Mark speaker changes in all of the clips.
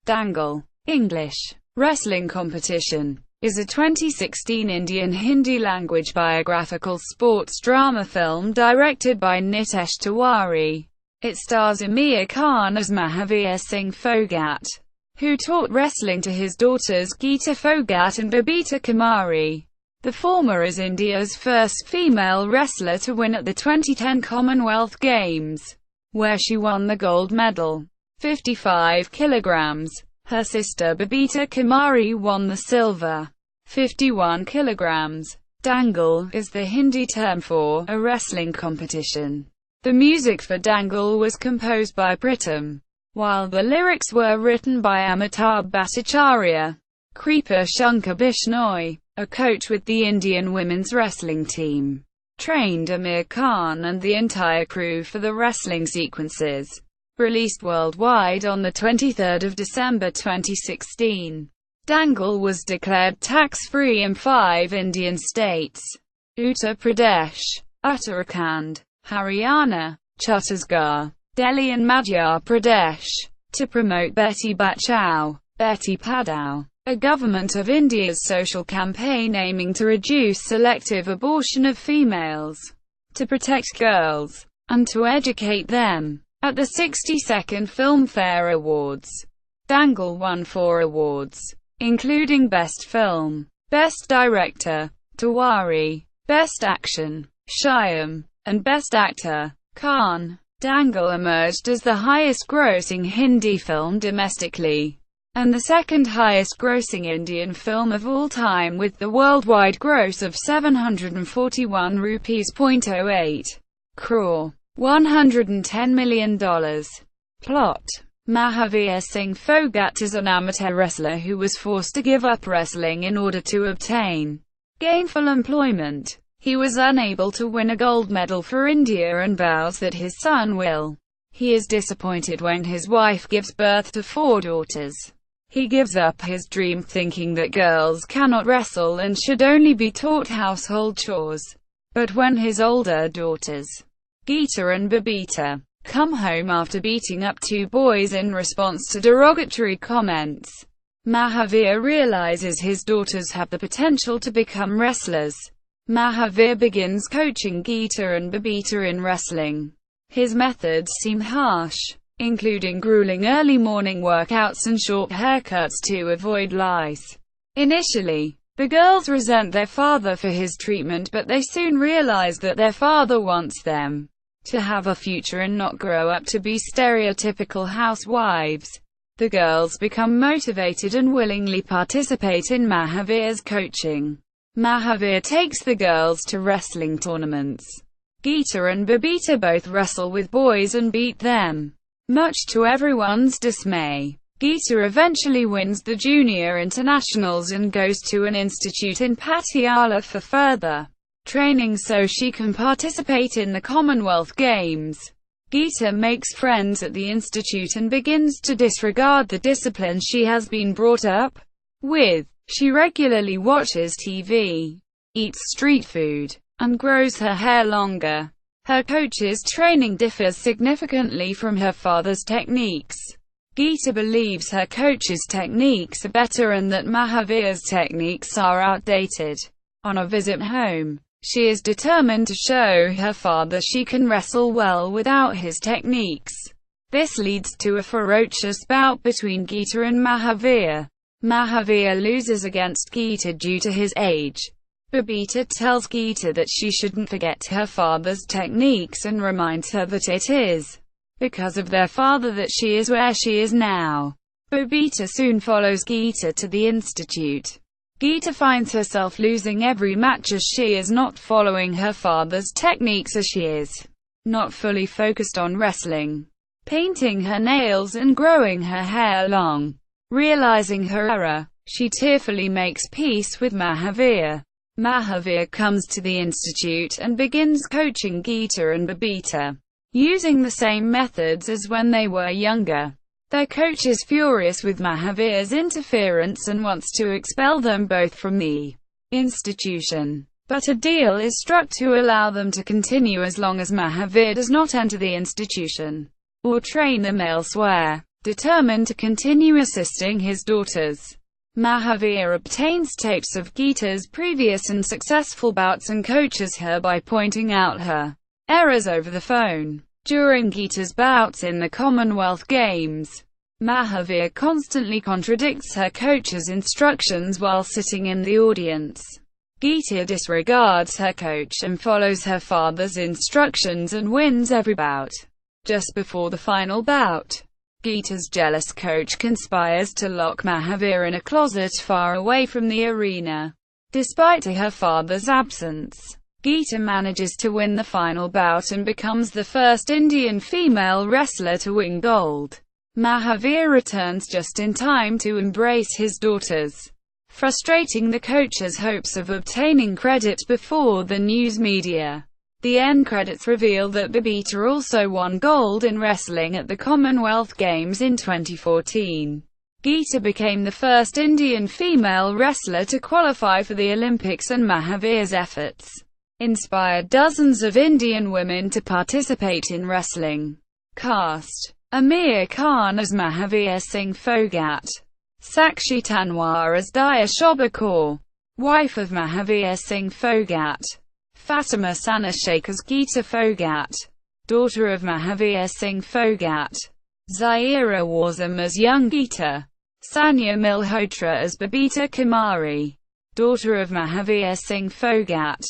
Speaker 1: Dangal, English, wrestling competition, is a 2016 Indian Hindi-language biographical sports drama film directed by Nitesh Tiwari. It stars Aamir Khan as Mahavir Singh Phogat, who taught wrestling to his daughters Geeta Phogat and Babita Kumari. The former is India's first female wrestler to win at the 2010 Commonwealth Games, where she won the gold medal, 55 kilograms. Her sister Babita Kumari won the silver, 51 kilograms. Dangal is the Hindi term for a wrestling competition. The music for Dangal was composed by Pritam, while the lyrics were written by Amitabh Bhattacharya. Kripa Shankar Bishnoi, a coach with the Indian women's wrestling team, trained Aamir Khan and the entire crew for the wrestling sequences. Released worldwide on 23 December 2016. Dangal was declared tax-free in 5 Indian states: Uttar Pradesh, Uttarakhand, Haryana, Chattisgarh, Delhi and Madhya Pradesh, to promote Beti Bachao, Beti Padhao, a Government of India's social campaign aiming to reduce selective abortion of females, to protect girls, and to educate them. At the 62nd Filmfare Awards, Dangal won 4 awards, including Best Film, Best Director, Tiwari, Best Action, Shyam, and Best Actor, Khan. Dangal emerged as the highest-grossing Hindi film domestically, and the second highest-grossing Indian film of all time, with the worldwide gross of 741 rupees .08 crore. $110 million. Plot: Mahavir Singh Phogat is an amateur wrestler who was forced to give up wrestling in order to obtain gainful employment. He was unable to win a gold medal for India and vows that his son will. He is disappointed when his wife gives birth to 4 daughters. He gives up his dream, thinking that girls cannot wrestle and should only be taught household chores. But when his older daughters, Geeta and Babita, come home after beating up 2 boys in response to derogatory comments, Mahavir realizes his daughters have the potential to become wrestlers. Mahavir begins coaching Geeta and Babita in wrestling. His methods seem harsh, including grueling early morning workouts and short haircuts to avoid lice. Initially, the girls resent their father for his treatment, but they soon realize that their father wants them to have a future and not grow up to be stereotypical housewives. The girls become motivated and willingly participate in Mahavir's coaching. Mahavir takes the girls to wrestling tournaments. Geeta and Babita both wrestle with boys and beat them, much to everyone's dismay. Geeta eventually wins the junior internationals and goes to an institute in Patiala for further training so she can participate in the Commonwealth Games. Geeta makes friends at the institute and begins to disregard the discipline she has been brought up with. She regularly watches TV, eats street food, and grows her hair longer. Her coach's training differs significantly from her father's techniques. Geeta believes her coach's techniques are better and that Mahavir's techniques are outdated. On a visit home, she is determined to show her father she can wrestle well without his techniques. This leads to a ferocious bout between Geeta and Mahavir. Mahavir loses against Geeta due to his age. Babita tells Geeta that she shouldn't forget her father's techniques and reminds her that it is because of their father that she is where she is now. Babita soon follows Geeta to the institute. Geeta finds herself losing every match as she is not following her father's techniques, as she is not fully focused on wrestling, painting her nails and growing her hair long. Realizing her error, she tearfully makes peace with Mahavir. Mahavir comes to the institute and begins coaching Geeta and Babita, using the same methods as when they were younger. Their coach is furious with Mahavir's interference and wants to expel them both from the institution. But a deal is struck to allow them to continue as long as Mahavir does not enter the institution or train them elsewhere. determined to continue assisting his daughters. Mahavir obtains tapes of Geeta's previous and successful bouts and coaches her by pointing out her errors over the phone. During Geeta's bouts in the Commonwealth Games, Mahavir constantly contradicts her coach's instructions while sitting in the audience. Geeta disregards her coach and follows her father's instructions and wins every bout. Just before the final bout, Geeta's jealous coach conspires to lock Mahavir in a closet far away from the arena. Despite her father's absence, Geeta manages to win the final bout and becomes the first Indian female wrestler to win gold. Mahavir returns just in time to embrace his daughters, frustrating the coach's hopes of obtaining credit before the news media. The end credits reveal that Babita also won gold in wrestling at the Commonwealth Games in 2014. Geeta became the first Indian female wrestler to qualify for the Olympics, and Mahavir's efforts inspired dozens of Indian women to participate in wrestling. Cast: Aamir Khan as Mahavir Singh Phogat, Sakshi Tanwar as Daya Shobha Kaur, wife of Mahavir Singh Phogat, Fatima Sana Sheikh as Geeta Phogat, daughter of Mahavir Singh Phogat, Zaira Warzam as young Geeta, Sanya Malhotra as Babita Kumari, daughter of Mahavir Singh Phogat,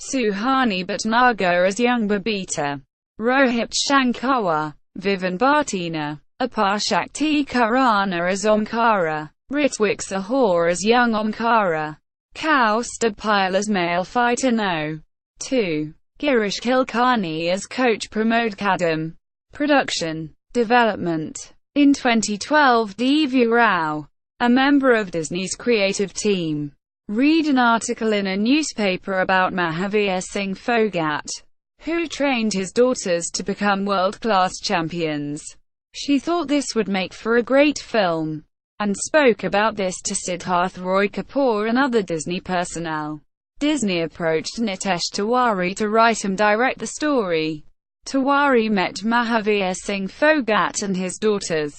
Speaker 1: Suhani Bhatnagar as young Babita, Rohit Shankar, Vivan Bhartina, Apar Shakti Khurana as Omkara, Ritwik Sahor as young Omkara, Kaustuv Pyle as male fighter No. 2. Girish Kilkarni as coach Pramod Kadam. Production. Development. In 2012, Divya Rao, a member of Disney's creative team, read an article in a newspaper about Mahavir Singh Phogat, who trained his daughters to become world-class champions. She thought this would make for a great film, and spoke about this to Siddharth Roy Kapoor and other Disney personnel. Disney approached Nitesh Tiwari to write and direct the story. Tiwari met Mahavir Singh Phogat and his daughters,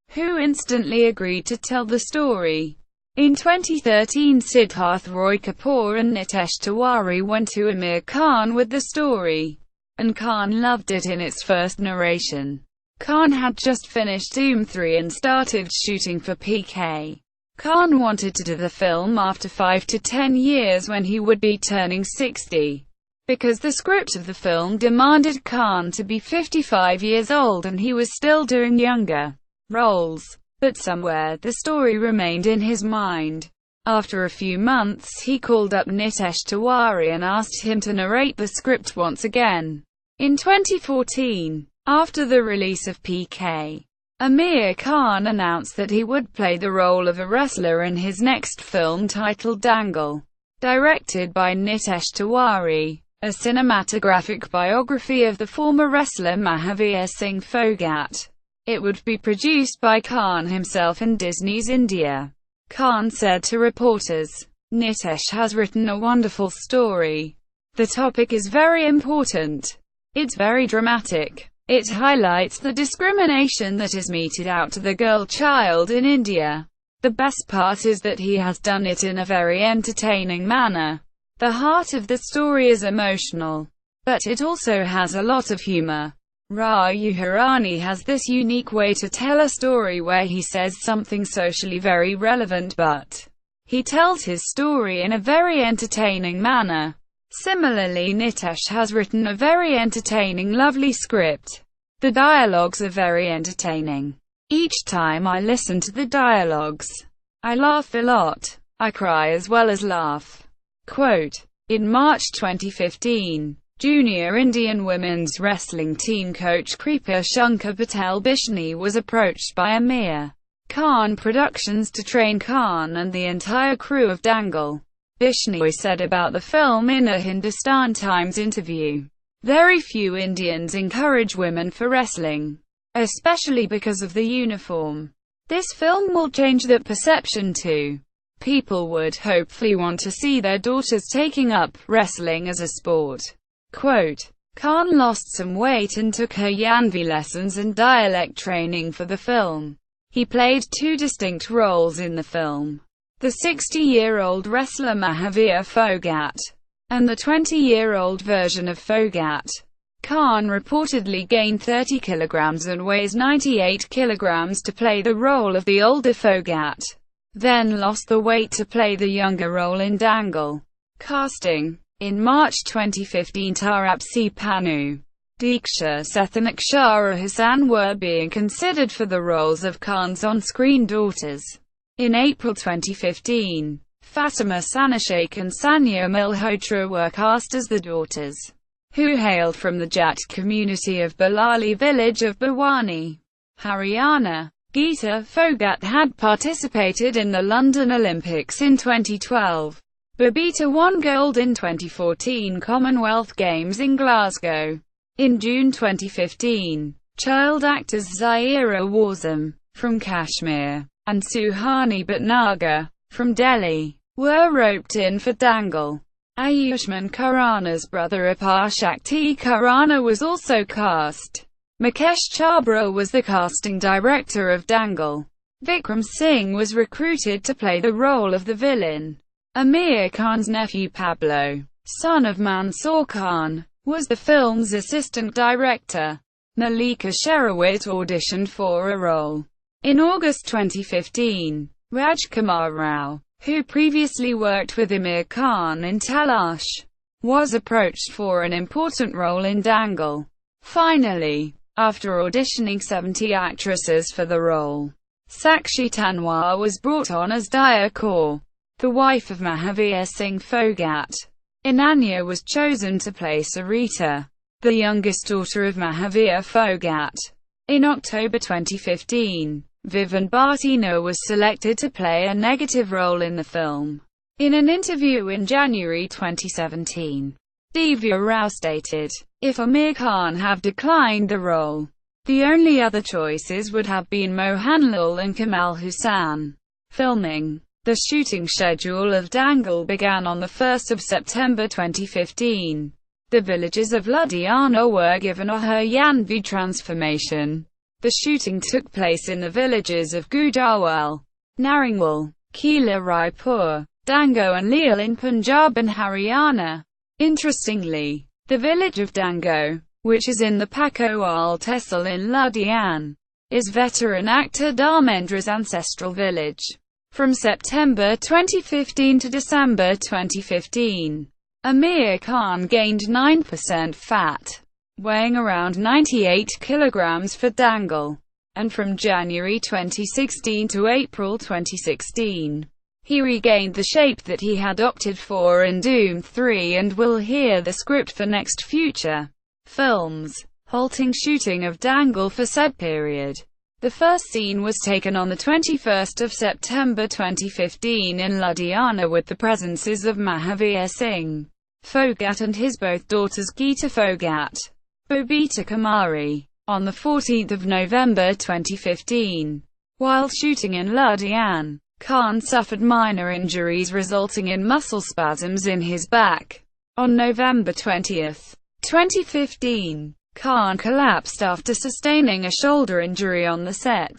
Speaker 1: who instantly agreed to tell the story. In 2013, Siddharth Roy Kapoor and Nitesh Tiwari went to Aamir Khan with the story, and Khan loved it in its first narration. Khan had just finished Doom 3 and started shooting for PK. Khan wanted to do the film after 5 to 10 years when he would be turning 60, because the script of the film demanded Khan to be 55 years old and he was still doing younger roles. But somewhere, the story remained in his mind. After a few months, he called up Nitesh Tiwari and asked him to narrate the script once again. In 2014, after the release of PK, Aamir Khan announced that he would play the role of a wrestler in his next film titled Dangal, directed by Nitesh Tiwari, a cinematographic biography of the former wrestler Mahavir Singh Phogat. It would be produced by Khan himself and Disney's India. Khan said to reporters, "Nitesh has written a wonderful story. The topic is very important. It's very dramatic. It highlights the discrimination that is meted out to the girl child in India. The best part is that he has done it in a very entertaining manner. The heart of the story is emotional, but it also has a lot of humor. Raju Hirani has this unique way to tell a story where he says something socially very relevant, but he tells his story in a very entertaining manner. Similarly, Nitesh has written a very entertaining, lovely script. The dialogues are very entertaining. Each time I listen to the dialogues, I laugh a lot. I cry as well as laugh." Quote. In March 2015, junior Indian women's wrestling team coach Kripa Shankar Bishnoi was approached by Aamir Khan Productions to train Khan and the entire crew of Dangal. Bishnoi said about the film in a Hindustan Times interview, "Very few Indians encourage women for wrestling, especially because of the uniform. This film will change that perception too. People would hopefully want to see their daughters taking up wrestling as a sport." Quote. Khan lost some weight and took her Yanvi lessons and dialect training for the film. He played two distinct roles in the film: the 60-year-old wrestler Mahavir Phogat, and the 20-year-old version of Phogat. Khan reportedly gained 30 kilograms and weighs 98 kilograms to play the role of the older Phogat, then lost the weight to play the younger role in Dangal. Casting. In March 2015, Tarapsee Pannu, Diksha Seth and Akshara Hassan were being considered for the roles of Khan's on-screen daughters. In April 2015, Fatima Sanashake and Sanya Malhotra were cast as the daughters, who hailed from the Jat community of Balali village of Bhiwani, Haryana. Geeta Phogat had participated in the London Olympics in 2012. Babita won gold in 2014 Commonwealth Games in Glasgow. In June 2015, child actors Zaira Warsam, from Kashmir, and Suhani Bhatnagar, from Delhi, were roped in for Dangal. Ayushman Khurrana's brother Apar Shakti Khurrana was also cast. Mukesh Chabra was the casting director of Dangal. Vikram Singh was recruited to play the role of the villain. Aamir Khan's nephew Pablo, son of Mansoor Khan, was the film's assistant director. Malika Sherawat auditioned for a role. In August 2015, Rajkumar Rao, who previously worked with Aamir Khan in Talash, was approached for an important role in Dangal. Finally, after auditioning 70 actresses for the role, Sakshi Tanwar was brought on as Daya Kaur, the wife of Mahavir Singh Phogat. Inanya was chosen to play Sarita, the youngest daughter of Mahavir Phogat. In October 2015, Vivan Bhartino was selected to play a negative role in the film. In an interview in January 2017, Divya Rao stated, "If Aamir Khan have declined the role, the only other choices would have been Mohanlal and Kamal Hussain." Filming. The shooting schedule of Dangal began on 1 September 2015. The villages of Ludhiana were given a Haryanvi transformation. The shooting took place in the villages of Gujarwal, Naringwal, Kila Raipur, Dango and Leal in Punjab and Haryana. Interestingly, the village of Dango, which is in the Pakowal Tehsil in Ludhiana, is veteran actor Dharmendra's ancestral village. From September 2015 to December 2015, Aamir Khan gained 9% fat, weighing around 98 kilograms for Dangal. And from January 2016 to April 2016, he regained the shape that he had opted for in Doom 3 and will hear the script for next future films, halting shooting of Dangal for said period. The first scene was taken on 21 September 2015 in Ludhiana with the presences of Mahavir Singh Phogat and his both daughters Geeta Phogat, Babita Kumari. On 14 November 2015, while shooting in Ludhiana, Khan suffered minor injuries resulting in muscle spasms in his back. On November 20, 2015, Khan collapsed after sustaining a shoulder injury on the set.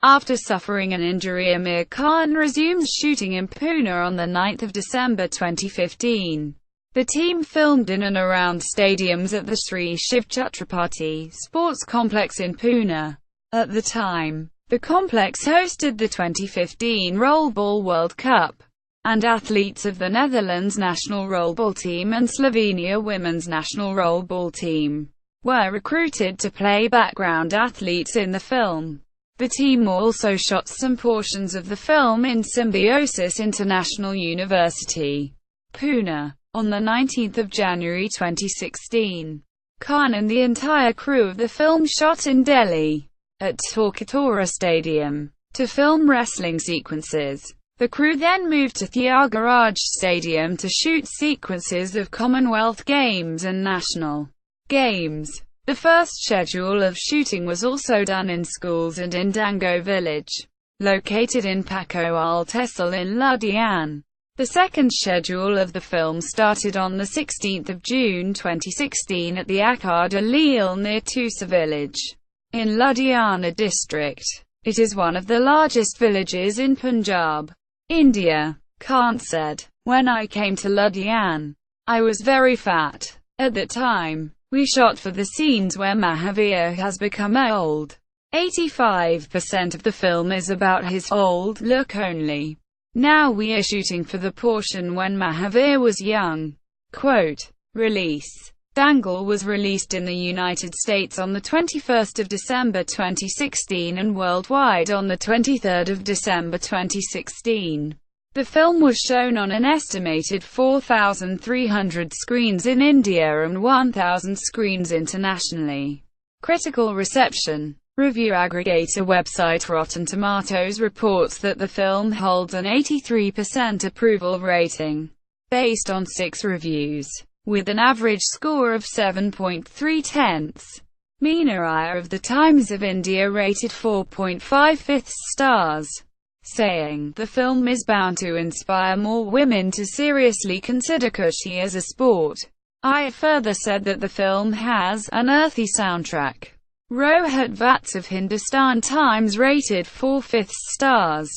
Speaker 1: After suffering an injury, Aamir Khan resumed shooting in Pune on 9 December 2015. The team filmed in and around stadiums at the Sri Shiv Chhatrapati Sports Complex in Pune. At the time, the complex hosted the 2015 Rollerball World Cup, and athletes of the Netherlands national rollerball team and Slovenia women's national rollerball team were recruited to play background athletes in the film. The team also shot some portions of the film in Symbiosis International University, Pune. On 19 January 2016, Khan and the entire crew of the film shot in Delhi, at Torkatora Stadium, to film wrestling sequences. The crew then moved to Thiagaraj Stadium to shoot sequences of Commonwealth Games and National Games. The first schedule of shooting was also done in schools and in Dango village, located in Pakowal Tehsil in Ludhiana. The second schedule of the film started on 16 June 2016 at the Akada Leal near Tusa village, in Ludhiana district. It is one of the largest villages in Punjab, India. Khan said, "When I came to Ludhiana, I was very fat. At that time, we shot for the scenes where Mahavir has become old. 85% of the film is about his old look only. Now we are shooting for the portion when Mahavir was young." Quote, release. Dangal was released in the United States on 21 December 2016 and worldwide on 23 December 2016. The film was shown on an estimated 4,300 screens in India and 1,000 screens internationally. Critical reception. Review aggregator website Rotten Tomatoes reports that the film holds an 83% approval rating, based on 6 reviews, with an average score of 7.3. Meena Iyer of the Times of India rated 4.5 stars, saying, "The film is bound to inspire more women to seriously consider Kushi as a sport." Iyer further said that the film has an earthy soundtrack. Rohit Vats of Hindustan Times rated 4/5 stars,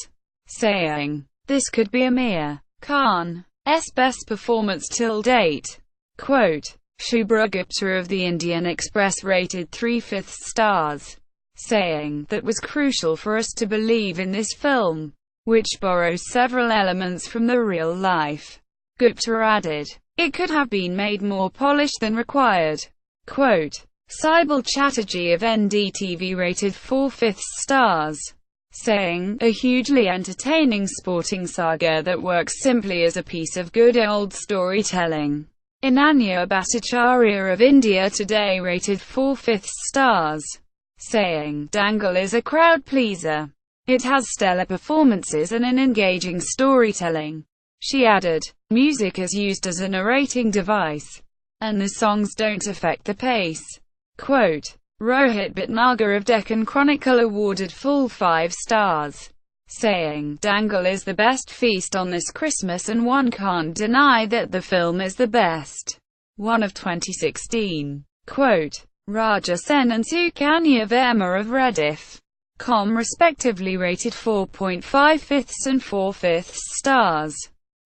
Speaker 1: saying, "This could be Aamir Khan's best performance till date." Quote, Shubhra Gupta of the Indian Express rated 3/5 stars, saying, "That was crucial for us to believe in this film, which borrows several elements from the real life." Gupta added, "It could have been made more polished than required." Quote, Saibal Chatterjee of NDTV rated 4/5 stars, saying, "A hugely entertaining sporting saga that works simply as a piece of good old storytelling." Ananya Bhattacharya of India Today rated 4/5 stars, saying, "Dangal is a crowd pleaser. It has stellar performances and an engaging storytelling." She added, "Music is used as a narrating device, and the songs don't affect the pace." Quote, Rohit Bhatnagar of Deccan Chronicle awarded full 5 stars, saying, "Dangal is the best feast on this Christmas and one can't deny that the film is the best one of 2016. Quote, Raja Sen and Sukanya Verma of Rediff.com respectively rated 4.5 and 4/5 stars,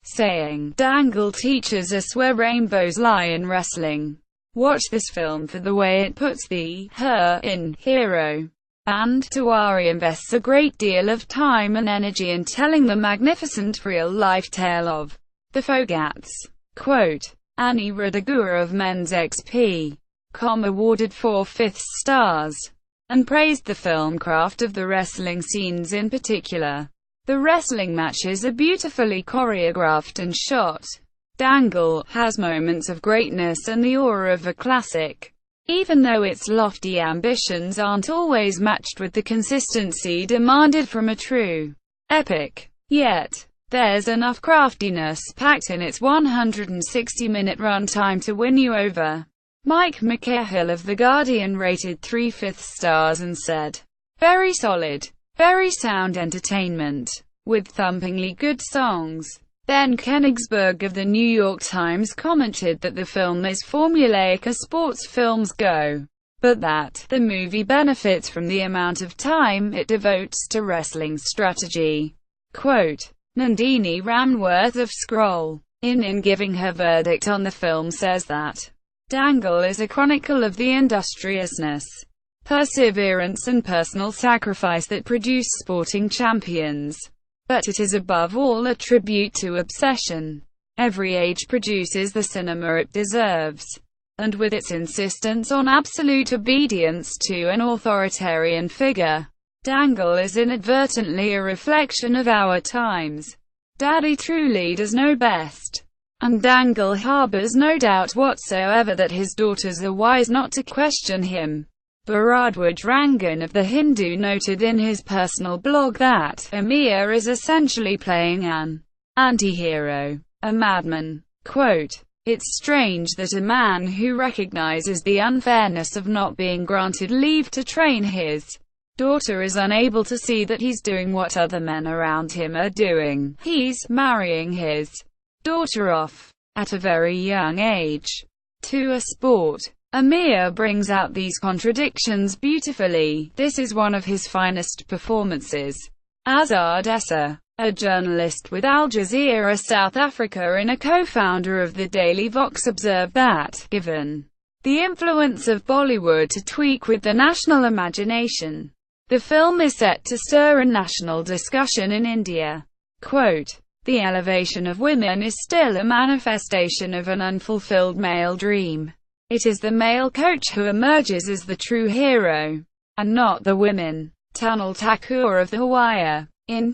Speaker 1: saying, "Dangal teaches us where rainbows lie in wrestling. Watch this film for the way it puts the her in hero." And Tiwari invests a great deal of time and energy in telling the magnificent real-life tale of the Phogats. Quote, Annie Radagura of Men's XP.com awarded 4/5 stars, and praised the film craft of the wrestling scenes in particular. The wrestling matches are beautifully choreographed and shot. Dangal has moments of greatness and the aura of a classic, even though its lofty ambitions aren't always matched with the consistency demanded from a true epic. Yet, there's enough craftiness packed in its 160-minute runtime to win you over. Mike McCahill of The Guardian rated 3/5 stars and said, "Very solid, very sound entertainment, with thumpingly good songs." Ben Kenigsberg of The New York Times commented that the film is formulaic as sports films go, but that the movie benefits from the amount of time it devotes to wrestling strategy. Quote, Nandini Ramworth of Scroll, in giving her verdict on the film, says that Dangal is a chronicle of the industriousness, perseverance and personal sacrifice that produce sporting champions. But it is above all a tribute to obsession. Every age produces the cinema it deserves. And with its insistence on absolute obedience to an authoritarian figure, Dangal is inadvertently a reflection of our times. Daddy truly does know best. And Dangal harbors no doubt whatsoever that his daughters are wise not to question him. Bharadwaj Rangan of The Hindu noted in his personal blog that Aamir is essentially playing an anti-hero, a madman. Quote, "It's strange that a man who recognizes the unfairness of not being granted leave to train his daughter is unable to see that he's doing what other men around him are doing. He's marrying his daughter off, at a very young age, to a sport." Aamir brings out these contradictions beautifully. This is one of his finest performances. Azad Essa, a journalist with Al Jazeera South Africa and a co-founder of the Daily Vox, observed that, given the influence of Bollywood to tweak with the national imagination, the film is set to stir a national discussion in India. Quote, "The elevation of women is still a manifestation of an unfulfilled male dream. It is the male coach who emerges as the true hero, and not the women." Tanul Thakur of The Wire,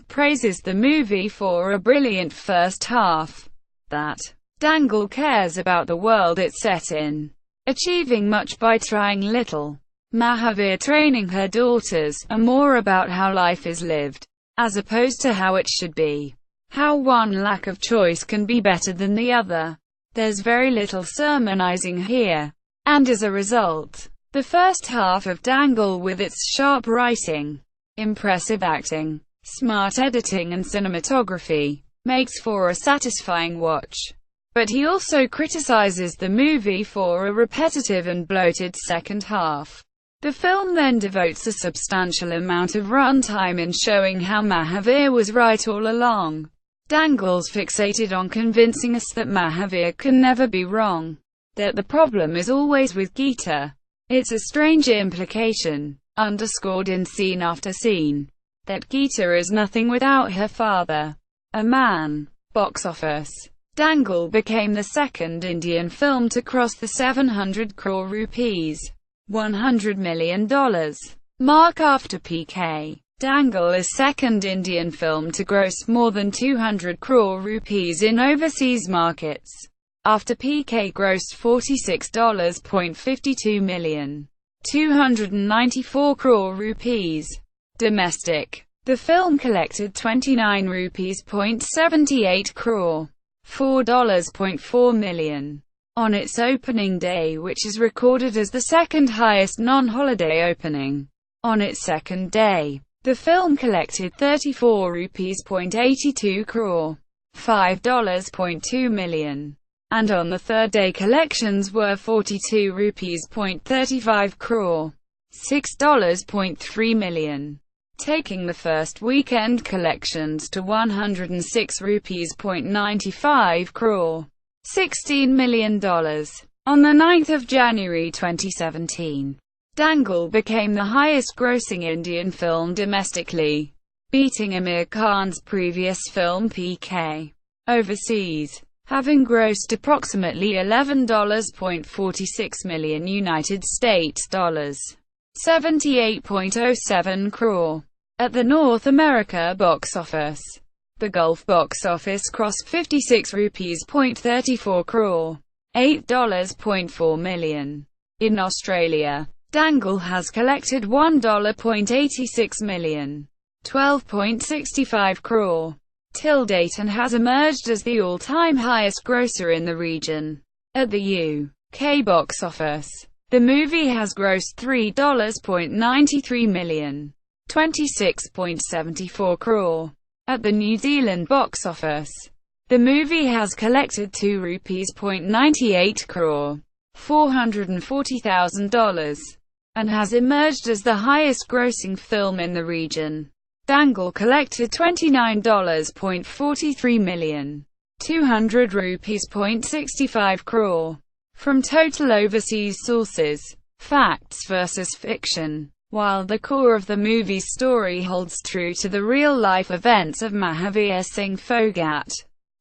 Speaker 1: praises the movie for a brilliant first half, that Dangal cares about the world it's set in, achieving much by trying little. Mahavir training her daughters, are more about how life is lived, as opposed to how it should be. How one lack of choice can be better than the other. There's very little sermonizing here, and as a result, the first half of Dangal, with its sharp writing, impressive acting, smart editing and cinematography, makes for a satisfying watch. But he also criticizes the movie for a repetitive and bloated second half. The film then devotes a substantial amount of runtime in showing how Mahavir was right all along. Dangal's fixated on convincing us that Mahavir can never be wrong, that the problem is always with Geeta. It's a strange implication, underscored in scene after scene, that Geeta is nothing without her father, a man. Box office. Dangal became the second Indian film to cross the 700 crore rupees, $100 million mark after PK. Dangal is second Indian film to gross more than 200 crore rupees in overseas markets, after PK grossed $46.52 million, 294 crore rupees. Domestic. The film collected 29 rupees.78 crore, $4.4 million, on its opening day, which is recorded as the second highest non-holiday opening. On its second day, the film collected 34 rupees.82 crore, $5.2 million, and on the third day collections were 42 rupees.35 crore, $6.3 million, taking the first weekend collections to 106 rupees.95 crore, $16 million. On the 9th of January 2017, Dangal became the highest-grossing Indian film domestically, beating Aamir Khan's previous film PK. Overseas, having grossed approximately $11.46 million United States dollars, 78.07 crore. At the North America box office, the Gulf box office crossed 56 rupees.34 crore, $8.4 million. In Australia, Dangal has collected $1.86 million, 12.65 crore, till date, and has emerged as the all-time highest grosser in the region. At the UK box office, the movie has grossed $3.93 million, 26.74 crore. At the New Zealand box office, the movie has collected ₹2.98 crore, $440,000, and has emerged as the highest-grossing film in the region. Dangal collected $29.43 million, 200 rupees.65 crore, from total overseas sources. Facts versus fiction. While the core of the movie's story holds true to the real-life events of Mahavir Singh Phogat,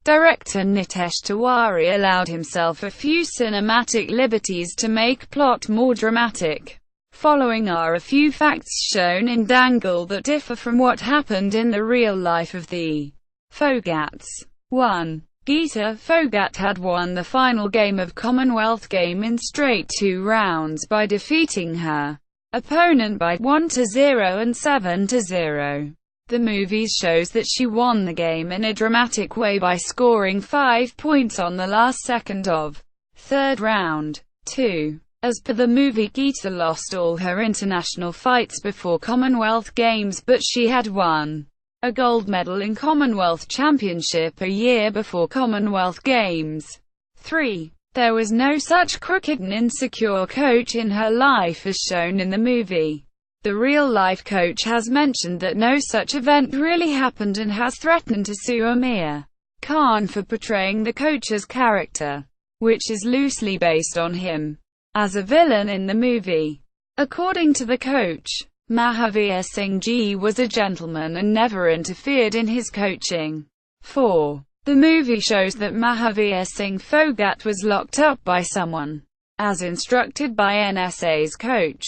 Speaker 1: director Nitesh Tiwari allowed himself a few cinematic liberties to make plot more dramatic. Following are a few facts shown in Dangal that differ from what happened in the real life of the Phogats. 1. Geeta Phogat had won the final game of Commonwealth Game in straight 2 rounds by defeating her opponent by 1-0 and 7-0. The movie shows that she won the game in a dramatic way by scoring 5 points on the last second of third round. 2. As per the movie, Geeta lost all her international fights before Commonwealth Games, but she had won a gold medal in Commonwealth Championship a year before Commonwealth Games. 3. There was no such crooked and insecure coach in her life as shown in the movie. The real-life coach has mentioned that no such event really happened and has threatened to sue Aamir Khan for portraying the coach's character, which is loosely based on him, as a villain in the movie. According to the coach, Mahavir Singh Ji was a gentleman and never interfered in his coaching. 4. The movie shows that Mahavir Singh Phogat was locked up by someone, as instructed by NSA's coach,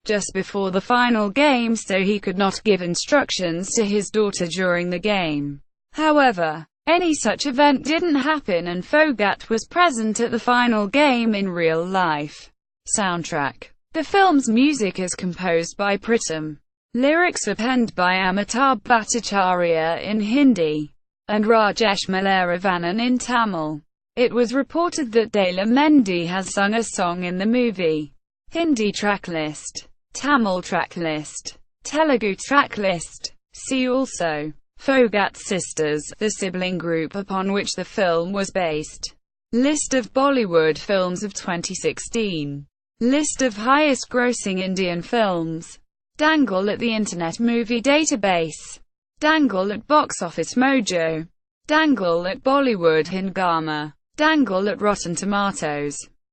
Speaker 1: just before the final game so he could not give instructions to his daughter during the game. However, any such event didn't happen and Phogat was present at the final game in real life. Soundtrack. The film's music is composed by Pritam. Lyrics are penned by Amitabh Bhattacharya in Hindi and Rajesh Malaravan in Tamil. It was reported that Dela Mendi has sung a song in the movie. Hindi tracklist, Tamil tracklist, Telugu tracklist. See also. Phogat Sisters, the sibling group upon which the film was based. List of Bollywood films of 2016. List of highest-grossing Indian films. Dangal at the Internet Movie Database. Dangal at Box Office Mojo. Dangal at Bollywood Hingama. Dangal at Rotten Tomatoes.